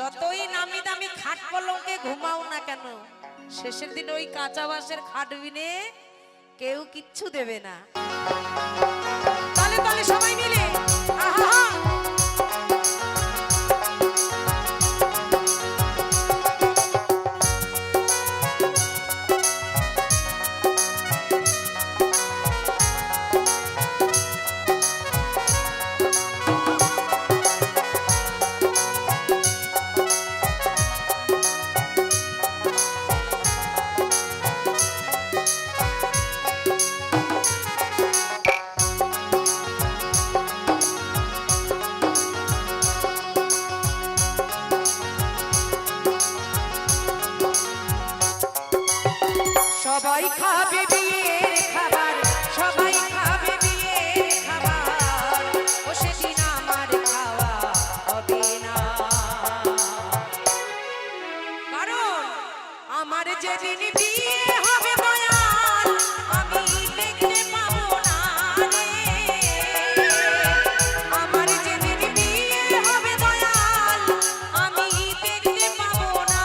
যতই নামি দামি খাট পলঙ্কে ঘুমাও না কেন, শেষের দিন ওই কাঁচা বাঁশের খাট বিনে কেউ কিচ্ছু দেবে না। তালে তালে সবাই মিলে আহা সবাই খাবে বিয়ের খাবার, সবাই খাবে বিয়ের খাবার, ও সেদিন আমার খাওয়া হবে না। কারণ আমার যেদিন বিয়ে হবে দয়াল, আমি দেখতে পাবো না রে। আমার যেদিন বিয়ে হবে দয়াল, আমি দেখতে পাবো না।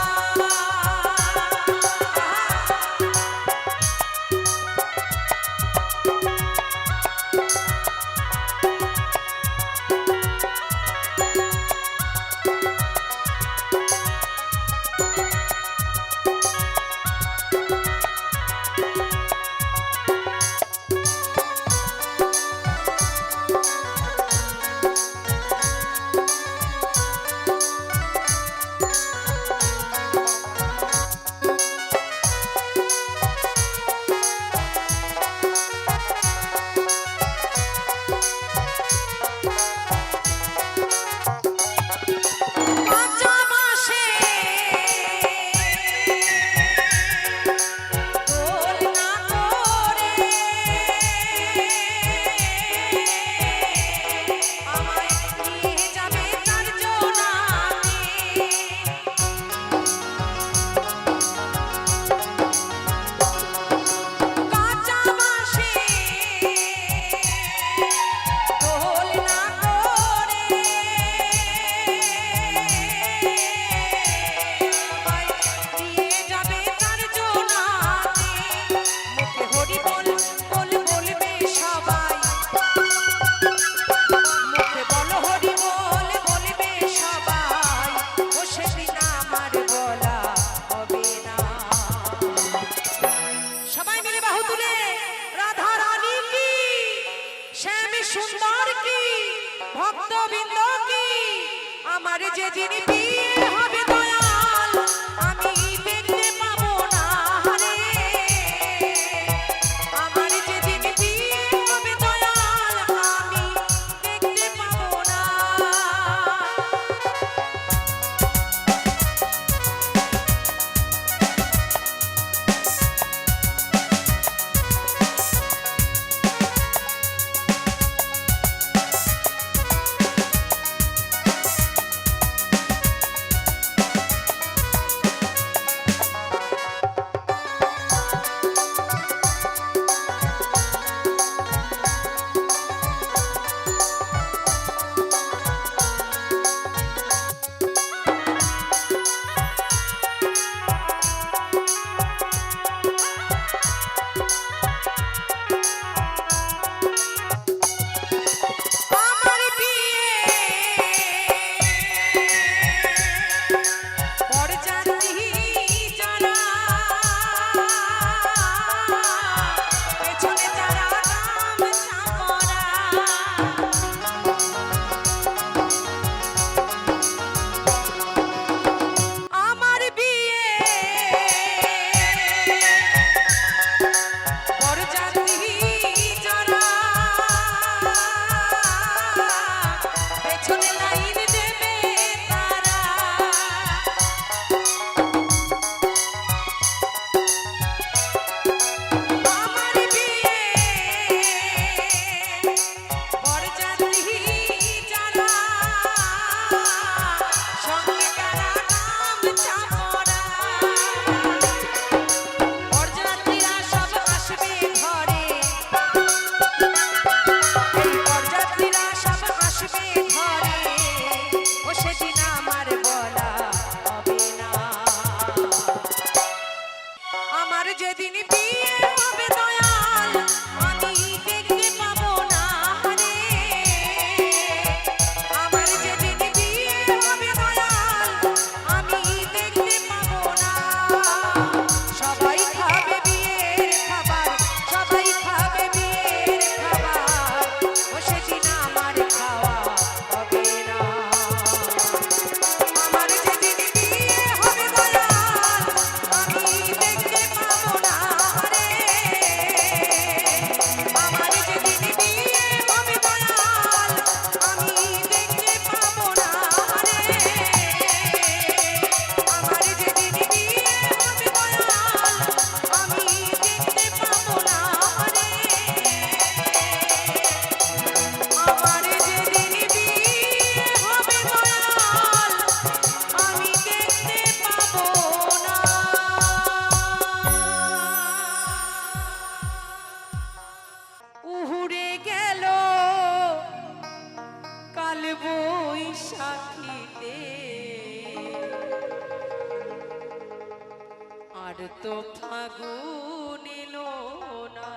ভক্তবৃন্দ কি আমার যেদিন বিয়ে হবে দয়াল, আমি দেখতে পাবো না রে। আমার যেদিন বিয়ে হবে দয়াল, আমি দেখতে পাবো না। ফাগুন এলো না।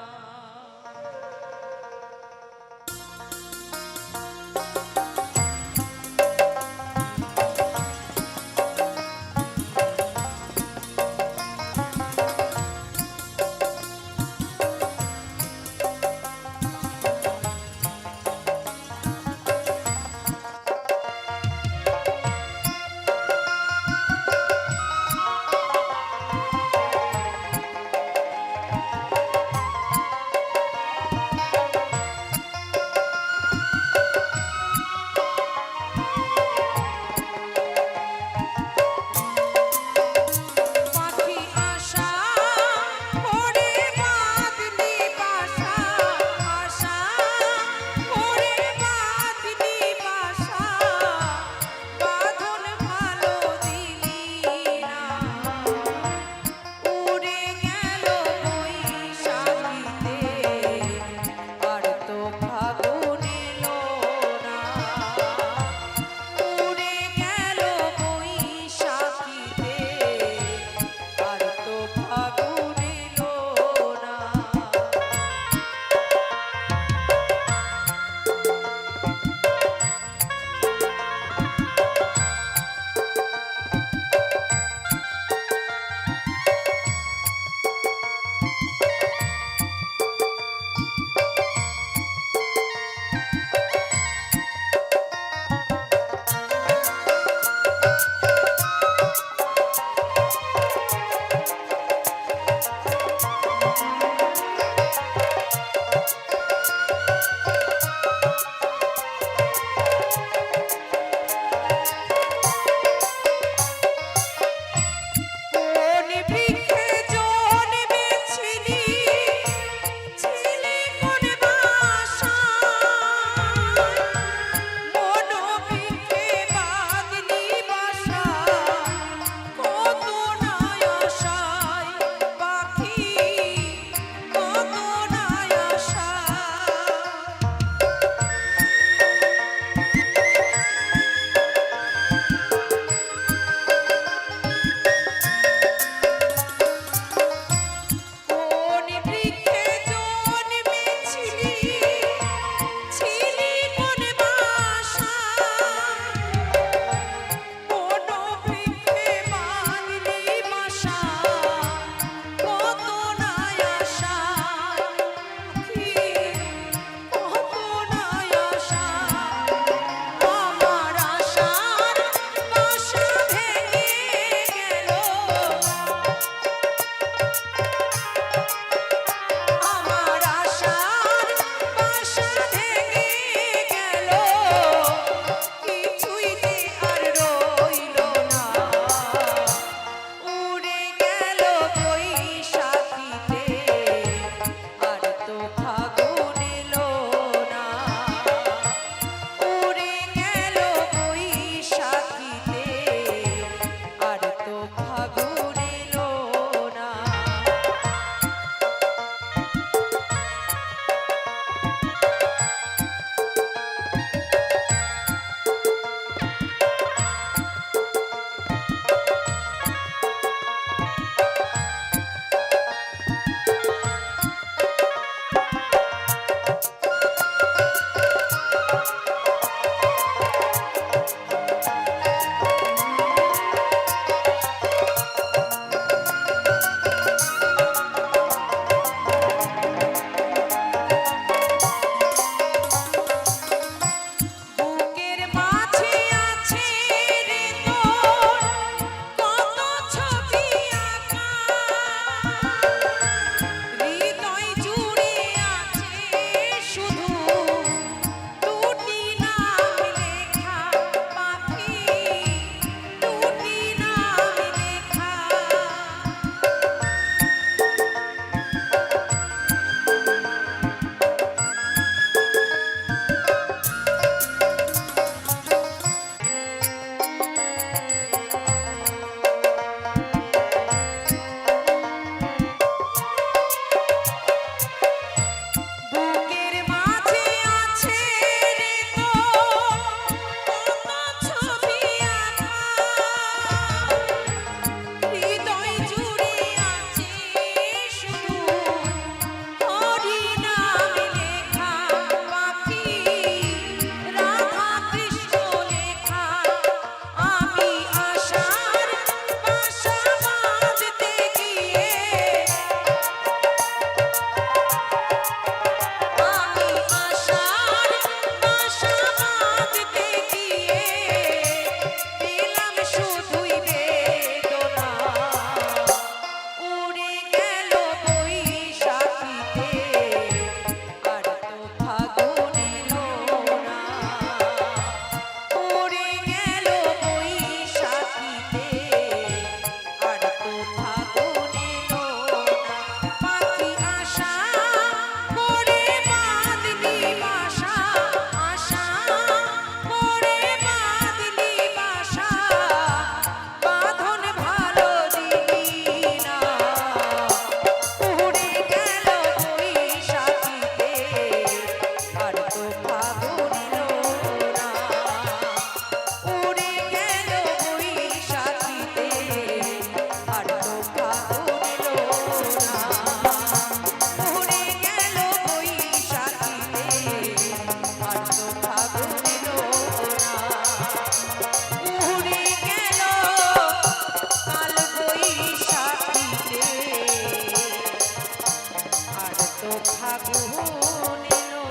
ফাগুন এলো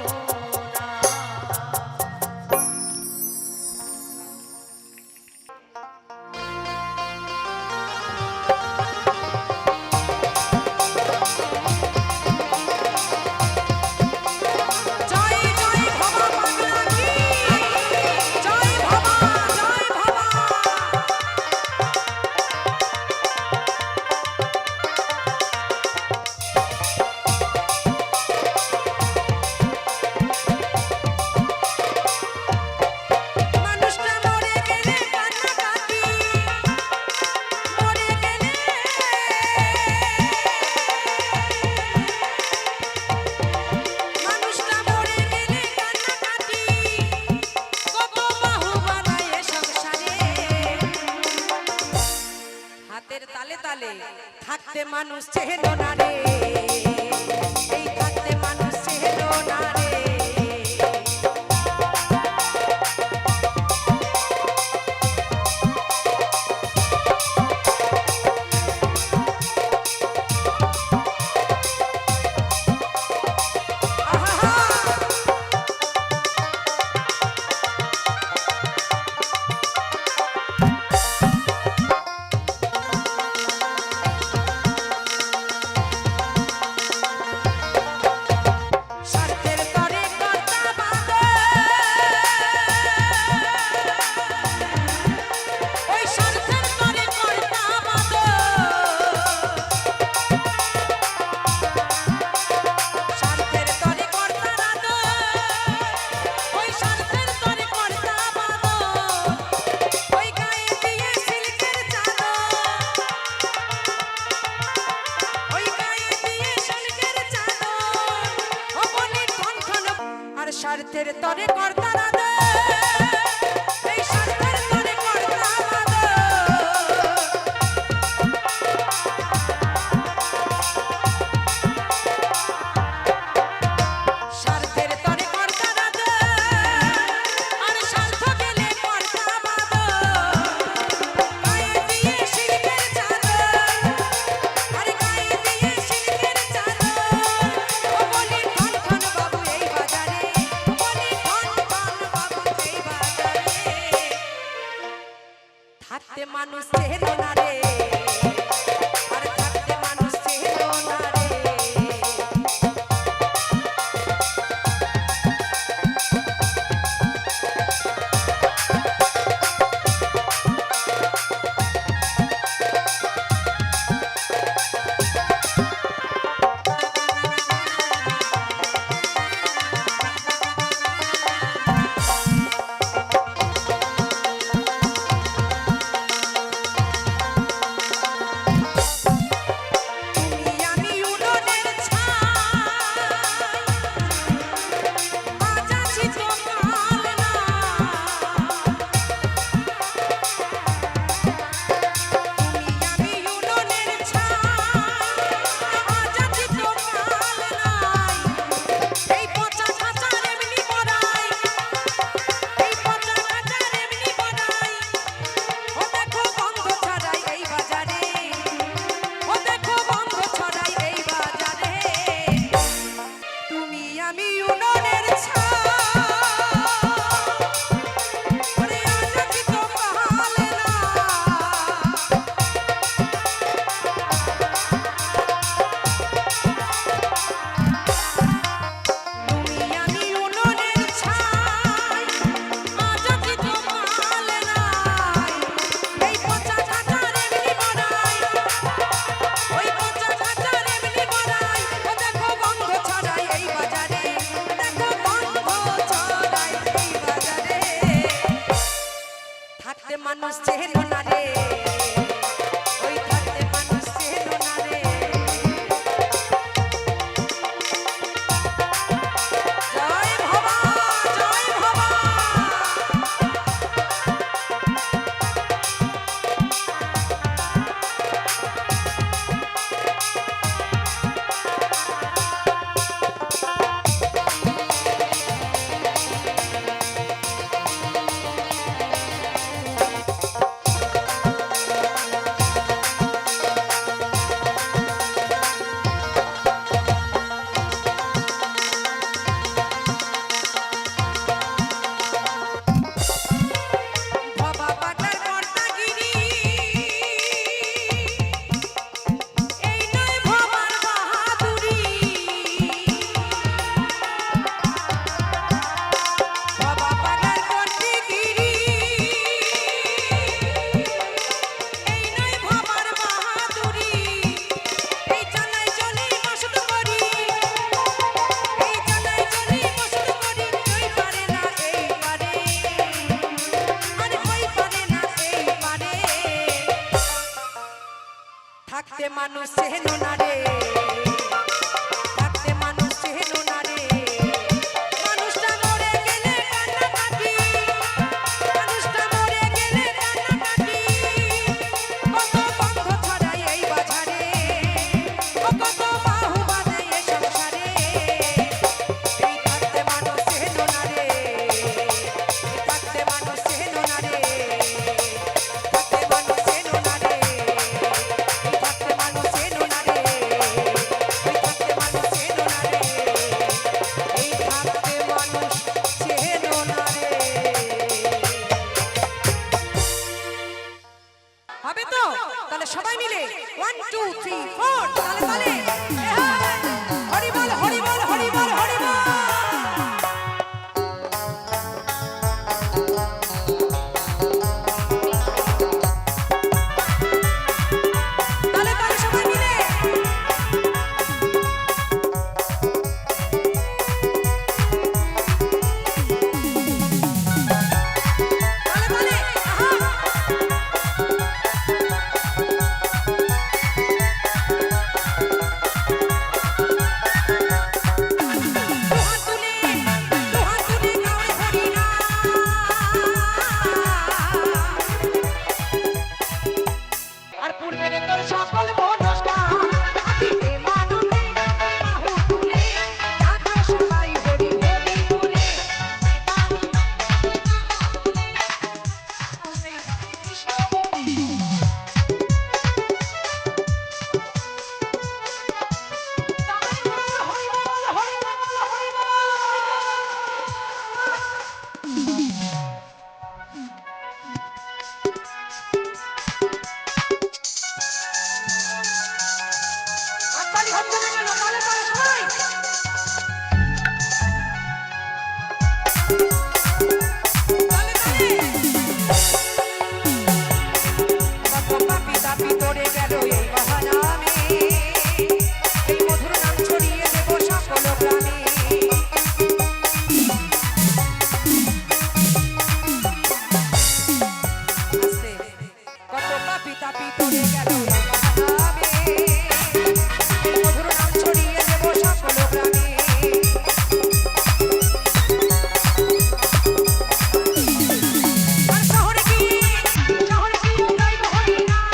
না। জয় জয় ভবা পাগলা কি, জয় ভবা, জয় ভবা। মানুষটা মরে গেলে কান্নাকাটি, মরে গেলে মানুষটা মরে গেলে কান্নাকাটি, কত বাহু বানায় সংসারে। হাতের তালে তালে থাকতে মানুষ চেহেল না রে, এই থাকতে মানুষ চেহেল না রে। স্বার্থের তরে কর্তা বাঁধে, ওই স্বার্থের তরে কর্তা বাঁধে। স্বার্থের তরে কর্তা বাঁধে, ওই স্বার্থের তরে কর্তা বাঁধে। ওই গায়ে দিয়ে সিল্কের চাদর, ওই গায়ে দিয়ে সিল্কের চাদর, ও বলি ঠন ঠন। আর স্বার্থের তরে কর্তা বাঁধে, এই স্বার্থের তরে কর্তা বাঁধে। স্বার্থের তরে কর্তা বাঁধে, আর স্বার্থ গেলে কর্তা বাঁধে। গায়ে দিয়ে সিল্কের চাদর, আর গায়ে দিয়ে সিল্কের চাদর, ও বলি ঠন ঠন বাবু এই বাজারে, ও বলি ঠন ঠন বাবু এই বাজারে। থাকতে মানুষ চেহেল না রে, আর থাকতে মানুষ চেহেল না রে। তুমি আমি উনুনের ছাই, আজ আছি তো কাল না। তুমি আমি উনুনের ছাই, আজ আছি তো কাল নাই। এই পচা খাঁচার এমনি বড়াই, এই পচা খাঁচার এমনি বড়াই। ও দেখো গন্ধ ছড়াই এই বাজারে, ও দেখো গন্ধ ছড়াই এই বাজারে। তুমি আমি উনুনের ছাই, ওরে আজ আছি তো কাল না। তুমি আমি উনুনের ছাই, আজ আছি তো কাল নাই। এই পচা খাঁচার এমনি বড়াই, ওই পচা খাঁচার এমনি বড়াই। ও দেখো গন্ধ ছড়াই এই বাজারে, দেখো গন্ধ ছড়াই এই বাজারে। থাকতে মানুষ চেহেল না রে, ওই থাকতে মানুষ চেহেল না রে। জয় ভবা, জয় ভবা। মানুষ চেনো না রে, থাকতে মানুষ চেনো না রে, মানুষটা মরে গেলে কান্নাকাটি, মানুষটা মরে গেলে কান্নাকাটি, কত বন্ধ ছড়ায় এই বাজারে, ও কত বাহু বাঁধে এই সংসারে, এই থাকতে মানুষ চেনো না রে, এই থাকতে মানুষ চেনো না রে, থাকতে মানুষ চেনো না রে, এই থাকতে মানুষ চেনো না রে, এই থাকতে মানুষ চেনো না রে, এই থাকতে মানুষ চেনো না রে। হবে তো? তাহলে সবাই মিলে 1 2 3 4 তালে তালে হরি বল হরি বল হরি বল হরি বল। তালে তালে সবাই মিলে তালে তালে আহা দুহাত তুলে গাওরে হরি নাম। আর পূর্বের তোর সকল মনস্কাম আদিতে মানবে বাহু তুলে ডাকো সবাই হরি হরি বলে। হরি বল হরি বল হরি বল। হাততালি হচ্ছে না কেন? তালে তালে সবাই। তালে তালে। কত পাপী তাপী পড়ে গেল এই মহানামে, এই মধুর নাম ছড়িয়ে দেব সকল গ্রামে। আস্তে। কত পাপী তাপী পড়ে গেল এই মহানামে, এই মধুর নাম ছড়িয়ে দেব সকল গ্রামে। আর শহরে কি গাইব হরি নাম।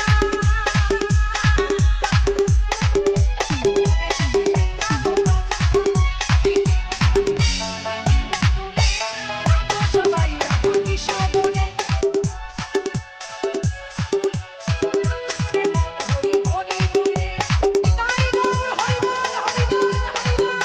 সবাই রাখো কৃষ্ণ বলে। হরি হরি বলে। তাই বল হরি বল হরি বল হরি বল।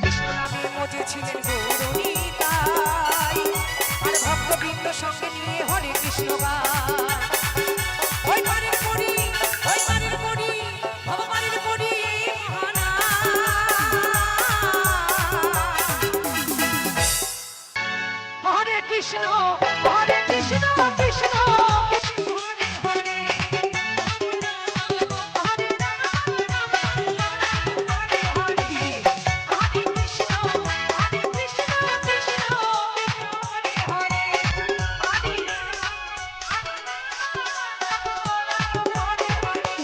কৃষ্ণ নামে মজেছিলেন গৌরনীতাই, আর ভক্তবৃন্দ সঙ্গে নিয়ে হরে কৃষ্ণ গান। ওই পারের পরি, ওই পারের পরি, ভগবানের পরি এই মহানাম। হরে কৃষ্ণ হরে কৃষ্ণ কৃষ্ণ কৃষ্ণ হরে হরে, হরে রাম রাম রাম হরে হরে, হরে কৃষ্ণ কৃষ্ণ হরে হরে, হরে রাম হরে হরে।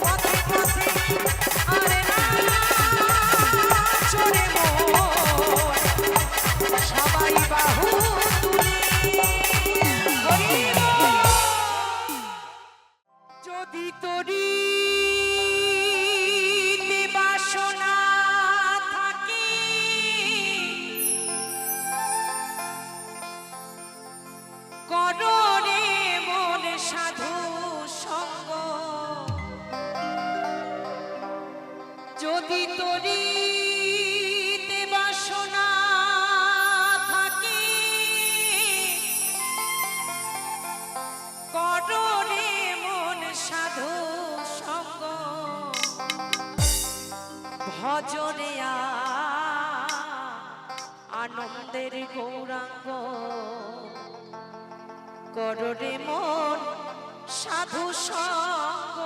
পথে পথে আরে না চলে মন, সবাই বাহু তুলে হরি বল। যদি তোরি বাসনা থাকে, করো রে মন সাধু সঙ্গ। যদি তোরি বাসনা থাকে, ভজনে আনন্দের গৌরাঙ্গ কররে মন সাধু সঙ্গ।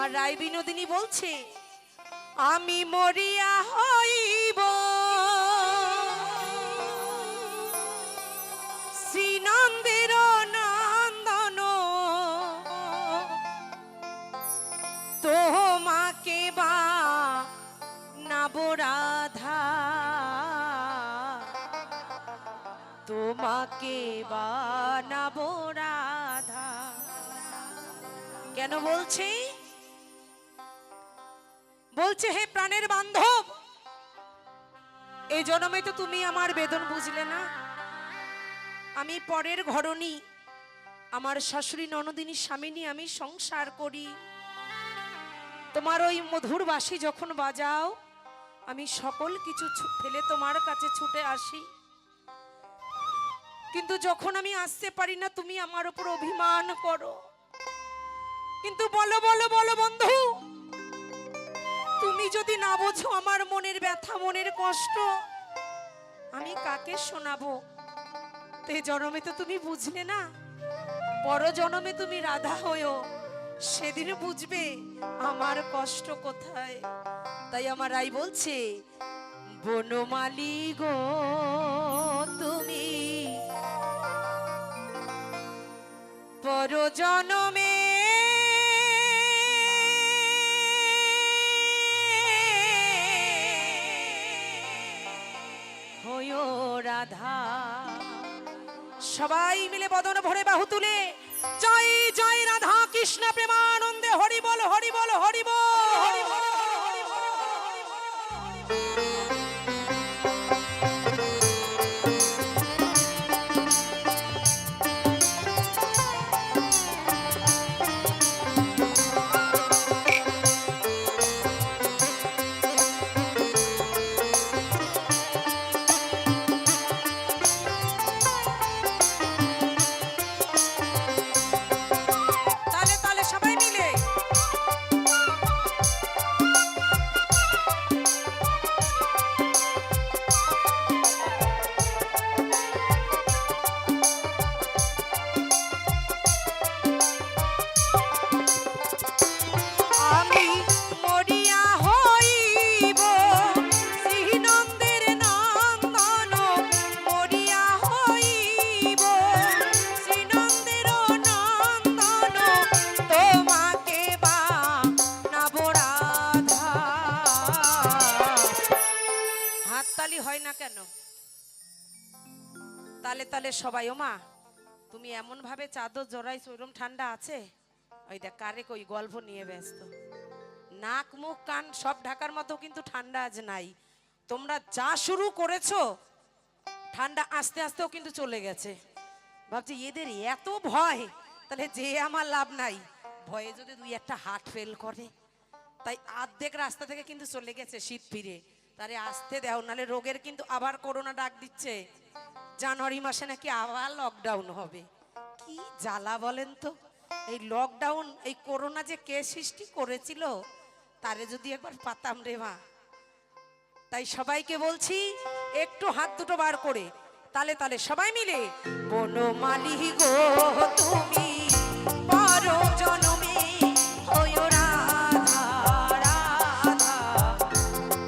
আমার রায় বিনোদিনী বলছে আমি মরিয়া হইব শ্রীনন্দের নন্দন তোমাকে বা নাব রাধা তোমাকে বা নাব রাধা। কেন বলছে? বলছে হে প্রাণের বান্ধব, এই জন্মে তো তুমি আমার বেদন বুঝলে না। আমি পরের ঘরণী, আমার শাশুড়ি ননদিনী স্বামিনী, আমি সংসার করি। তোমার ওই মধুর বাঁশি যখন বাজাও আমি সকল কিছু ফেলে তোমার কাছে ছুটে আসি, কিন্তু যখন আমি আসতে পারি না তুমি আমার উপর অভিমান করো। কিন্তু বলো বলো বলো বন্ধু, তুমি যদি না বোঝো আমার মনের ব্যথা মনের কষ্ট, আমি কাকে শোনাবো? তে জন্মে তো তুমি বুঝলে না, পর জন্মে তুমি রাধা হয়েও সেদিন বুঝবে আমার কষ্ট কোথায়। তাই আমার রাই বলছে বনমালী গো তুমি পর জন্মে হয়ো রাধা। সবাই মিলে বদন ভরে বাহু তুলে জয় জয় রাধা কৃষ্ণ প্রেমানন্দে হরি বল হরি বল হরি বল হরি বল। তালে তালে সবাই, ও মা তুমি এমন ভাবে চাদর জড়াইছো ওরম ঠান্ডা আছে? ওই দেখ কারে কই গল্প নিয়ে ব্যস্ত, নাক মুখ কান সব ঢাকার মতো কিন্তু ঠান্ডা আজ নাই। তোমরা যা শুরু করেছো ঠান্ডা আস্তে আস্তেও কিন্তু চলে গেছে। ভাবছি এদের এত ভয়, তাহলে যে আমার লাভ নাই, ভয়ে যদি দুই একটা হাট ফেল করে। তাই অর্ধেক রাস্তা থেকে কিন্তু চলে গেছে শীত ফিরে। তারে আসতে দাও, নালে রোগের কিন্তু আবার করোনা ডাক দিচ্ছে। জানুয়ারি মাসে নাকি আবার লকডাউন হবে। কি জ্বালা বলেন তো! এই লকডাউন এই করোনা যে কে সৃষ্টি করেছিল তারে যদি একবার পাতাম রে মা। তাই সবাইকে বলছি একটু হাত দুটো বার করে তালে তালে সবাই মিলে বনমালী গো তুমি পর জনমে হয়ো রাধা রাধা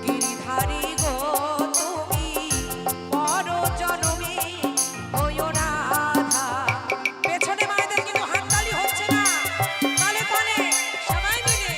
গিরিধারী গো তুমি পর জনমে হয়ো রাধা। পেছনে মায়েদের কিন্তু হাততালি হচ্ছে না, তালে তালে সবাই মিলে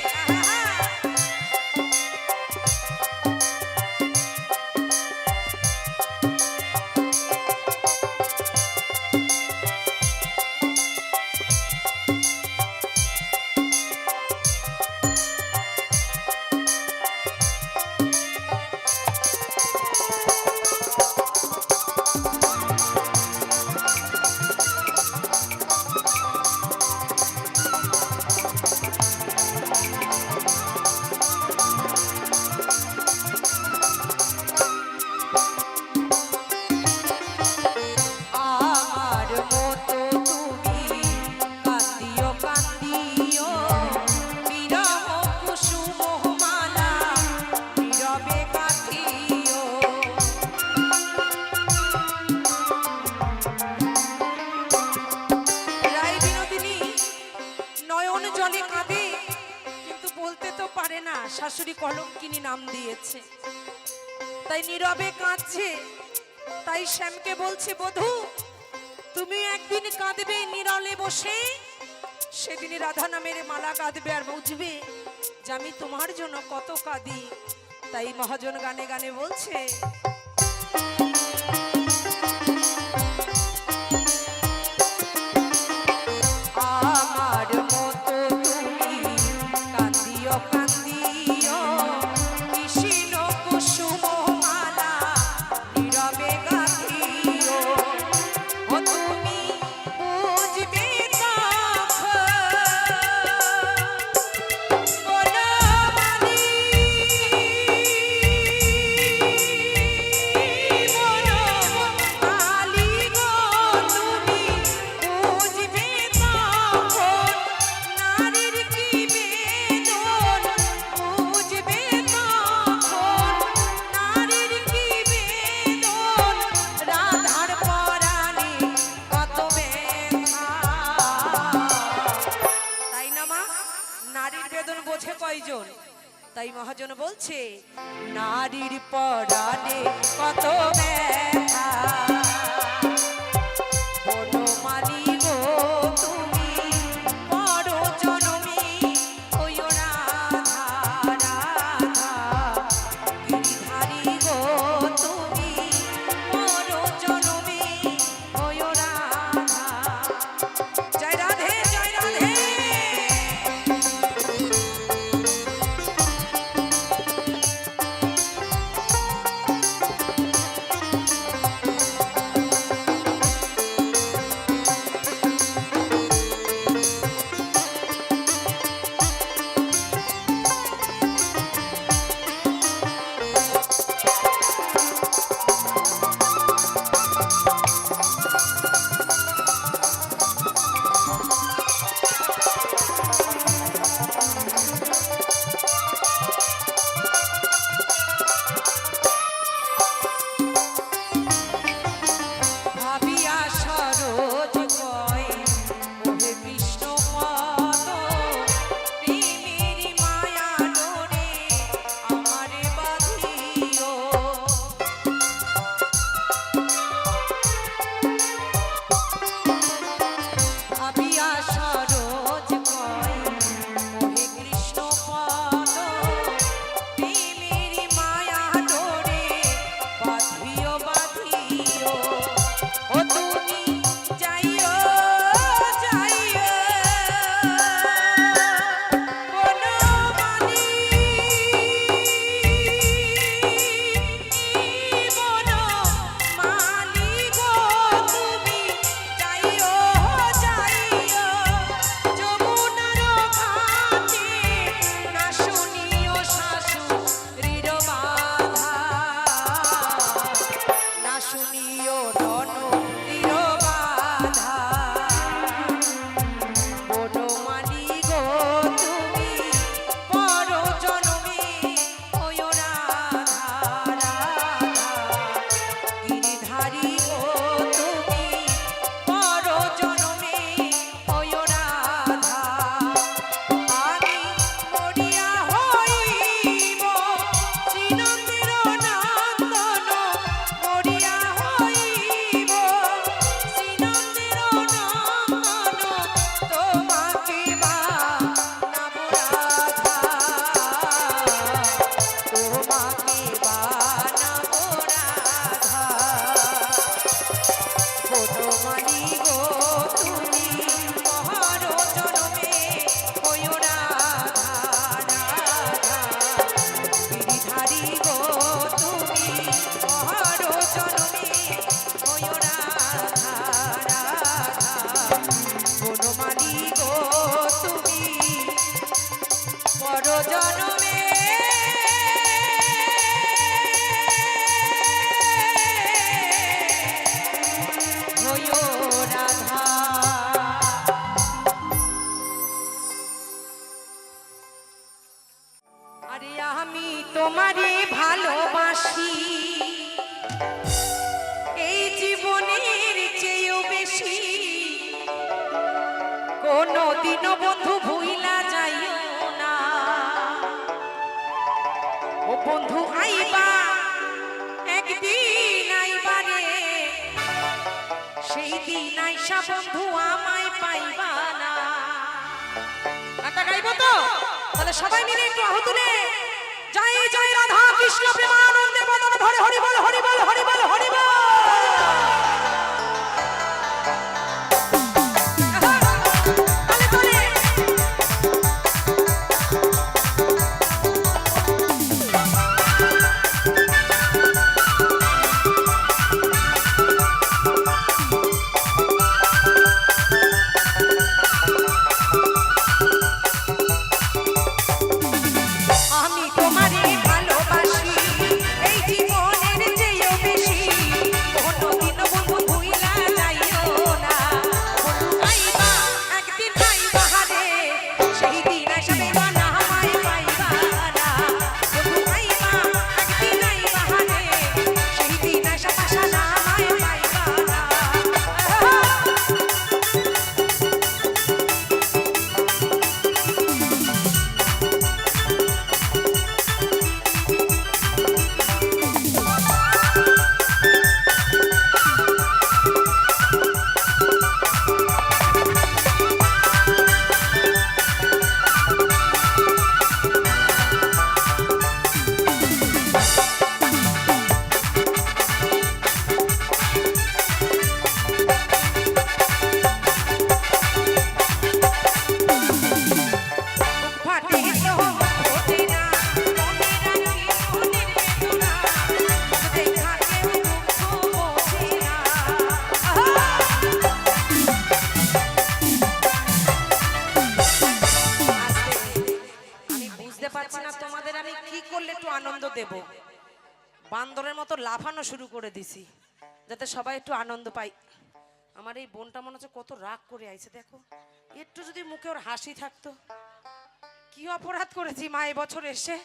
কলঙ্কিনী নাম দিয়েছে, তাই নীরবে কাঁদছে। তাই শ্যামকে বলছে, বধূ তুমি একদিন কাঁদবে নীরলে বসে, সেদিন রাধা নামের মালা কাঁদবে আর বুঝবে যে আমি তোমার জন্য কত কাঁদি। তাই মহাজন গানে গানে বলছে, আমার মতো তুমি কান্দিও কান্দিও কৃষ্ণ কুসুম মালা নীরবে গাঁথিও, ও তুমি বুঝবে কয়জন। তাই মহাজন বলছে, নারীর পরাণে কত ব্যথা, বনমালী গো তুমি পর জনমী হইও রাধা, রাধা গিরিধারী গো তুমি পর জনমী হইও রাধা। জয় রাধে, জয় রাধে। তোমারে ভালোবাসি এই জীবনের চেয়েও বেশি, কোনদিনও বন্ধু ভুইলা যাইও না। বন্ধু আইবা একদিন আইবা রে, সেই দিন আইসা বন্ধু আমায় পাইবা না। গানটা গাইবো তো? তাহলে সবাই মিলে একটু আহু তুলে জয় জয় রাধা কৃষ্ণ প্রেমানন্দে বদন ভরে হরি বল হরি বল হরি বল হরি বল। আনন্দ দেব, বান্দরের মতো লাফানো শুরু করে দিছি যাতে সবাই একটু আনন্দ পাই। আমার এই বোনটা মনে হচ্ছে কত রাগ করে আইছে, দেখো একটু যদি মুখে ওর হাসি থাকতো। কি অপরাধ করেছি মা এবছর এসে,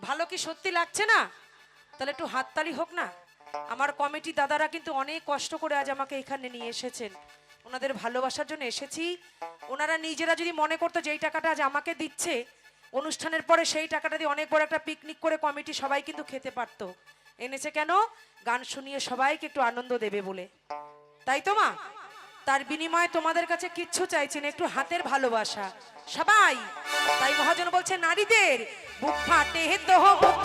ভালো কি সত্যি লাগছে না? তাহলে একটু হাততালি হোক না। আমার কমিটি দাদারা কিন্তু অনেক কষ্ট করে আজ আমাকে এখানে নিয়ে এসেছেন, ওনাদের ভালোবাসার জন্য এসেছি। ওনারা নিজেরা যদি মনে করতো যেই টাকাটা আজ আমাকে দিচ্ছে অনুষ্ঠানের পরে সেই টাকাটা দিয়ে অনেক বড় একটা পিকনিক করে কমিটি সবাই কিন্তু খেতে পারতো। এনেছে কেন? গান শুনিয়ে সবাইকে একটু আনন্দ দেবে বলে, তাই তো মা? তার বিনিময়ে তোমাদের কাছে কিচ্ছু চাইছেন, একটু হাতের ভালোবাসা সবাই। তাই মহাজন বলছে নারীদের বুক ফাটে তো বুক